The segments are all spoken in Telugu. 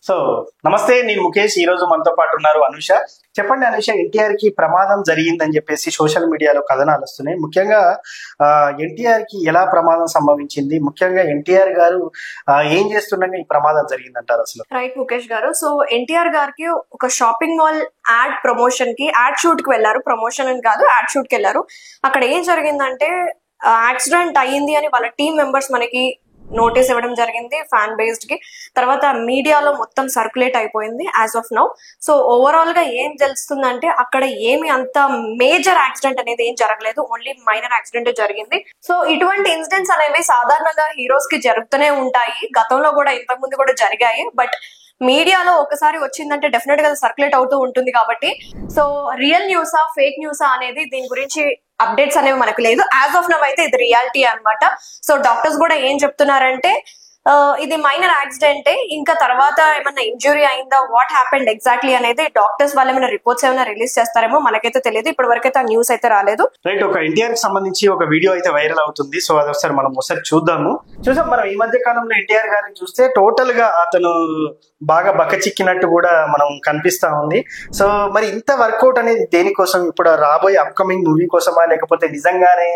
సో నమస్తే, నేను ముఖేష్. ఈ రోజు మనతో పాటు ఉన్నారు అనుష. చెప్పండి అనుష, ఎన్టీఆర్ కి ప్రమాదం జరిగిందని చెప్పేసి సోషల్ మీడియాలో కథనాలు వస్తున్నాయి. ముఖ్యంగా ఎన్టీఆర్ కి ఎలా ప్రమాదం సంభవించింది, ముఖ్యంగా ఎన్టీఆర్ గారు ఏం చేస్తుండగా ఈ ప్రమాదం జరిగిందంటారు అసలు? రైట్ ముఖేష్ గారు. సో ఎన్టీఆర్ గారికి ఒక షాపింగ్ మాల్ యాడ్ ప్రమోషన్ కి యాడ్ షూట్ కి వెళ్ళారు. ప్రమోషన్ అని కాదు, యాడ్ షూట్ కి వెళ్ళారు. అక్కడ ఏం జరిగిందంటే యాక్సిడెంట్ అయ్యింది అని వాళ్ళ టీం మెంబర్స్ మనకి నోటీస్ ఇవ్వడం జరిగింది ఫ్యాన్ బేస్డ్ కి. తర్వాత మీడియాలో మొత్తం సర్క్యులేట్ అయిపోయింది as of now. So overall గా ఏం తెలుస్తుందంటే అక్కడ ఏమి అంత మేజర్ యాక్సిడెంట్ అనేది ఏం జరగలేదు, ఓన్లీ మైనర్ యాక్సిడెంట్ జరిగింది. సో ఇటువంటి ఇన్సిడెంట్స్ అనేవి సాధారణంగా హీరోస్ కి జరుగుతూనే ఉంటాయి. గతంలో కూడా ఇంతకు ముందు కూడా జరిగాయి. బట్ మీడియాలో ఒకసారి వచ్చిందంటే డెఫినెట్ గా సర్క్యులేట్ అవుతూ ఉంటుంది. కాబట్టి సో రియల్ న్యూసా ఫేక్ న్యూసా అనేది దీని గురించి అప్డేట్స్ అనేవి మనకు లేదు. యాజ్ ఆఫ్ నవ్ అయితే ఇది రియాలిటీ అన్నమాట. సో డాక్టర్స్ కూడా ఏం చెప్తున్నారంటే ఇది మైనర్ యాక్సిడెంటే, ఇంకా తర్వాత ఏమన్నా ఇంజురీ అయిందా, వాట్ హ్యాపెండ్ ఎగ్జాక్ట్లీ అనేది డాక్టర్స్ వాళ్ళు ఏమైనా రిపోర్ట్స్ ఏమైనా రిలీజ్ చేస్తారేమో, మనకైతే తెలియదు. ఇప్పటి వరకు అయితే ఆ న్యూస్ అయితే రాలేదు. రైట్, ఒక ఎన్టీఆర్ కి సంబంధించి ఒక వీడియో అయితే వైరల్ అవుతుంది. సో అది ఒకసారి మనం చూద్దాం. మనం ఈ మధ్య కాలంలో ఎన్టీఆర్ గారిని చూస్తే టోటల్ గా అతను బాగా బక్కచిక్కినట్టు కూడా మనం కనిపిస్తా ఉంది. సో మరి ఇంత వర్కౌట్ అనేది దేనికోసం? ఇప్పుడు రాబోయే అప్కమింగ్ మూవీ కోసమా, లేకపోతే నిజంగానే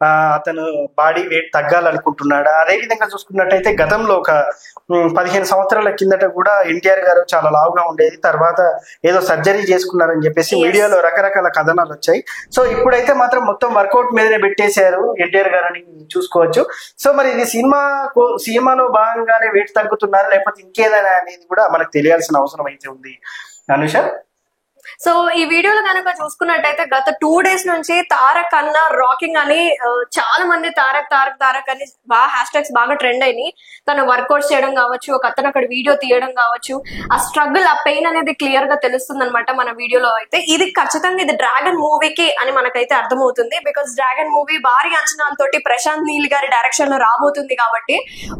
అతను బాడీ వెయిట్ తగ్గాలనుకుంటున్నాడా? అదే విధంగా చూసుకున్నట్టయితే గతంలో ఒక 15 సంవత్సరాల కిందట కూడా ఎన్టీఆర్ గారు చాలా లావుగా ఉండేది, తర్వాత ఏదో సర్జరీ చేసుకున్నారని చెప్పేసి మీడియాలో రకరకాల కథనాలు వచ్చాయి. సో ఇప్పుడైతే మాత్రం మొత్తం వర్కౌట్ మీదనే పెట్టేశారు ఎన్టీఆర్ గారని చూసుకోవచ్చు. సో మరి ఇది సినిమాలో భాగంగానే వెయిట్ తగ్గుతున్నారా, లేకపోతే ఇంకేదైనా అనేది కూడా మనకు తెలియాల్సిన అవసరం అయితే ఉంది అనుష. సో ఈ వీడియోలో కనుక చూసుకున్నట్టయితే గత 2 days నుంచి తారక్ అన్న రాకింగ్ అని చాలా మంది తారక్ అని హ్యాష్ ట్యాగ్స్ బాగా ట్రెండ్ అయినాయి. తను వర్కౌట్స్ చేయడం కావచ్చు, ఒక అతను అక్కడ వీడియో తీయడం కావచ్చు, ఆ స్ట్రగుల్, ఆ పెయిన్ అనేది క్లియర్ గా తెలుస్తుంది అనమాట మన వీడియోలో అయితే. ఇది ఖచ్చితంగా ఇది డ్రాగన్ మూవీకి అని మనకైతే అర్థమవుతుంది. బికాస్ డ్రాగన్ మూవీ భారీ అంచనాలతోటి ప్రశాంత్ నీల్ గారి డైరెక్షన్ లో రాబోతుంది. కాబట్టి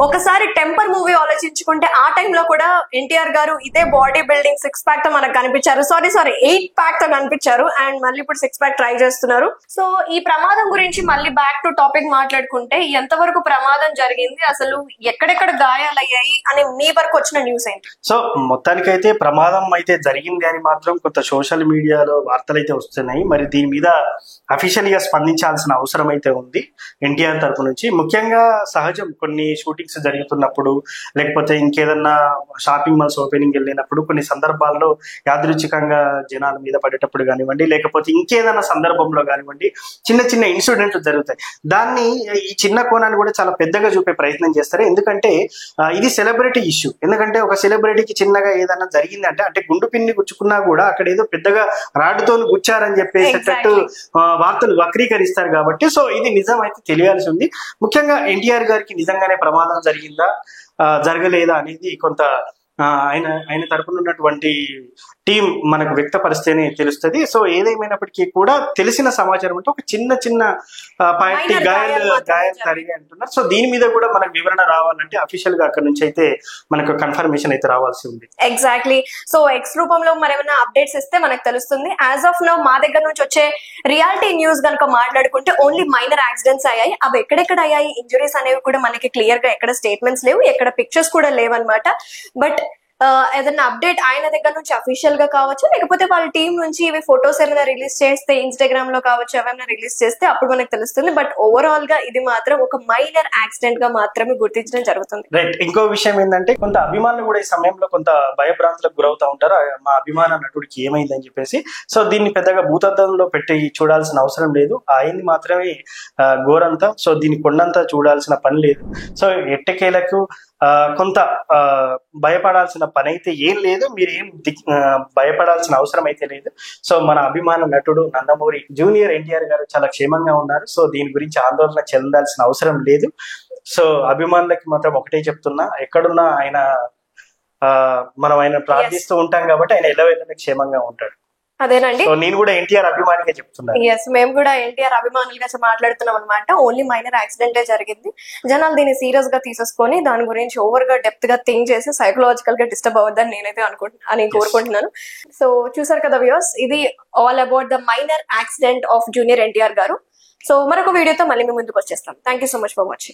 ఒకసారి టెంపర్ మూవీ ఆలోచించుకుంటే ఆ టైంలో కూడా ఎన్టీఆర్ గారు ఇదే బాడీ బిల్డింగ్ 6 pack తో మనకు కనిపించారు. సారీ 8 pack తో కనిపించారు. అండ్ మళ్ళీ ఇప్పుడు 6 pack ట్రై చేస్తున్నారు. సో ఈ ప్రమాదం గురించి మళ్ళీ బ్యాక్ టు టాపిక్ మాట్లాడుకుంటే, ఎంతవరకు ప్రమాదం జరిగింది, అసలు ఎక్కడెక్కడ గాయాలయ్యాయి అని మీ వరకు వచ్చిన న్యూస్ ఏంటి? సో మొత్తానికైతే ప్రమాదం అయితే జరిగింది అని మాత్రం కొంత సోషల్ మీడియాలో వార్తలు అయితే వస్తున్నాయి. మరి దీని మీద అఫీషియల్ గా స్పందించాల్సిన అవసరం అయితే ఉంది ఎన్టీఆర్ తరపు నుంచి. ముఖ్యంగా సహజం, కొన్ని షూటింగ్స్ జరుగుతున్నప్పుడు, లేకపోతే ఇంకేదన్నా షాపింగ్ మాల్స్ ఓపెనింగ్ వెళ్ళినప్పుడు కొన్ని సందర్భాల్లో యాదృచ్ఛికంగా జనాల మీద పడేటప్పుడు కానివ్వండి, లేకపోతే ఇంకేదైనా సందర్భంలో కానివ్వండి, చిన్న చిన్న ఇన్సిడెంట్లు జరుగుతాయి. దాన్ని ఈ చిన్న కోణాన్ని కూడా చాలా పెద్దగా చూపే ప్రయత్నం చేస్తారు. ఎందుకంటే ఇది సెలబ్రిటీ ఇష్యూ. ఎందుకంటే ఒక సెలబ్రిటీకి చిన్నగా ఏదైనా జరిగింది అంటే గుండు పిన్ని గుచ్చుకున్నా కూడా అక్కడ ఏదో పెద్దగా రాడ్డుతో గుచ్చారని చెప్పేసేటట్టు వార్తలు వక్రీకరిస్తారు. కాబట్టి సో ఇది నిజం అయితే తెలియాల్సి ఉంది. ముఖ్యంగా ఎన్టీఆర్ గారికి నిజంగానే ప్రమాదం జరిగిందా జరగలేదా అనేది కొంత ఆయన తరపున ఉన్నటువంటి టీం మనకు వ్యక్తపరిస్తేనే తెలుస్తుంది. సో ఏదేమైనప్పటికీ కూడా తెలిసిన సమాచారం అంటే ఒక చిన్న పార్టీ గాయాలు జరిగాయి అంటున్నారు. సో దీని మీద కూడా మనకు వివరణ రావాలంటే అఫీషియల్ గా అక్కడ నుంచి అయితే మనకు కన్ఫర్మేషన్ అయితే రావాల్సి ఉంది. ఎగ్జాక్ట్లీ. సో ఎక్స్ రూపంలో మరి ఏమైనా అప్డేట్స్ ఇస్తే మనకు తెలుస్తుంది. యాజ్ ఆఫ్ నౌ మా దగ్గర నుంచి వచ్చే రియాలిటీ న్యూస్ కనుక మాట్లాడుకుంటే ఓన్లీ మైనర్ యాక్సిడెంట్స్ అయ్యాయి. అవి ఎక్కడెక్కడ అయ్యాయి, ఇంజురీస్ అనేవి కూడా మనకి క్లియర్ గా ఎక్కడ స్టేట్మెంట్స్ లేవు, ఎక్కడ పిక్చర్స్ కూడా లేవన్నమాట. బట్ ఏదైనా అప్డేట్ ఆయన దగ్గర నుంచి అఫీషియల్ గా కావచ్చు, లేకపోతే వాళ్ళ టీం నుంచి ఇవి ఫొటోస్ ఏమైనా రిలీజ్ చేస్తే, ఇన్స్టాగ్రామ్ లో కావచ్చు, ఏమైనా రిలీజ్ చేస్తే అప్పుడు మనకు తెలుస్తుంది. బట్ ఓవరాల్ గా ఇది మాత్రం ఒక మైనర్ యాక్సిడెంట్ గా మాత్రమే గుర్తించడం జరుగుతుంది. రైట్. ఇంకో విషయం ఏంటంటే కొంత అభిమానులు కూడా ఈ సమయంలో కొంత భయభ్రాంతులకు గురవుతా ఉంటారు. మా అభిమాన నటుడికి ఏమైందని చెప్పేసి. సో దీన్ని పెద్దగా భూతద్దంలో పెట్టి చూడాల్సిన అవసరం లేదు. అయింది మాత్రమే ఘోరంతా. సో దీన్ని కొండంతా చూడాల్సిన పని లేదు. సో ఎట్టకేలకు కొంత భయపడాల్సిన పని అయితే ఏం లేదు. మీరేం భయపడాల్సిన అవసరం అయితే లేదు. సో మన అభిమాన నటుడు నందమూరి జూనియర్ ఎన్టీఆర్ గారు చాలా క్షేమంగా ఉన్నారు. సో దీని గురించి ఆందోళన చెందాల్సిన అవసరం లేదు. సో అభిమానులకి మాత్రం ఒకటే చెప్తున్నా, ఎక్కడున్నా మనం ఆయన ప్రార్థిస్తూ ఉంటాం కాబట్టి ఆయన ఎల్లవేళలా క్షేమంగా ఉంటాడు. అదేనండి, నేను కూడా ఎన్టీఆర్ అభిమానిగా చెప్తున్నాను. ఎస్, మేము కూడా ఎన్టీఆర్ అభిమానులుగా మాట్లాడుతున్నాం అనమాట. ఓన్లీ మైనర్ యాక్సిడెంటే జరిగింది. జనాలు దీన్ని సీరియస్ గా తీసేసుకొని దాని గురించి ఓవర్ గా డెప్త్ గా థింక్ చేసి సైకలాజికల్ గా డిస్టర్బ్ అవ్వద్దని నేనైతే కోరుకుంటున్నాను. సో చూసారు కదా వ్యూయర్స్, ఇది all about the minor accident of junior NTR గారు. సో మరొక వీడియోతో మళ్ళీ మీ ముందుకు వచ్చేస్తాం. Thank you so much for watching.